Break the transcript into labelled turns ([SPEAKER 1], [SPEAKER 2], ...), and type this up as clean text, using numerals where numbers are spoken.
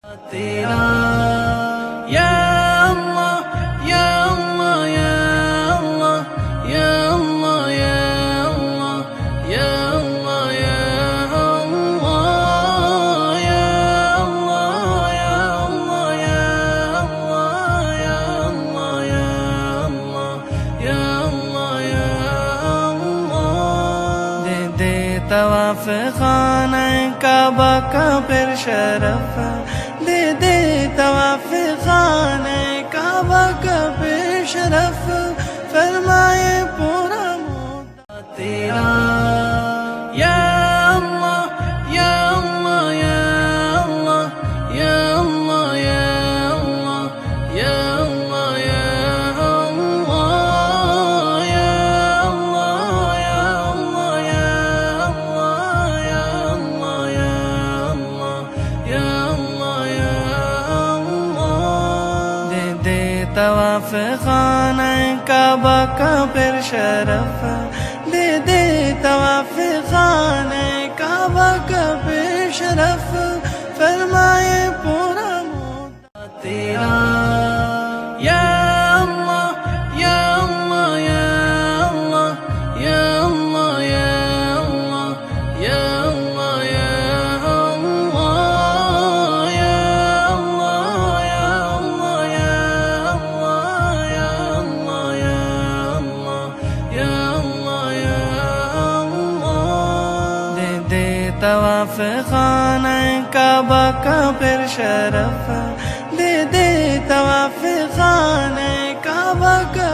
[SPEAKER 1] तेरा या अल्लाह या अल्लाह या अल्लाह या अल्लाह या अल्लाह या अल्लाह या अल्लाह या अल्लाह या अल्लाह या अल्लाह या अल्लाह या अल्लाह या अल्लाह दे दे तवाफ खाना काबा का फिर शरफ दे दे तवाफ खाने काबा का बेशरफ फरमाए पूरा मुद्दा तेरा या अल्लाह या अल्लाह या अल्लाह या अल्लाह या अल्लाह या अल्लाह या अल्लाह या अल्लाह या अल्लाह या अल्लाह या अल्लाह या अल्लाह या तवाफ खाना काबा का फिर शरफ दे दे तवाफ खाने काबा का बेशरफ फरमाए पूरा मुद्दा तेरा या अल्लाह या अल्लाह या अल्लाह या अल्लाह या अल्लाह या अल्लाह या अल्लाह या अल्लाह या तवाफ खाना काबा का फिर शरफ दे दे तवाफ खाने काबा का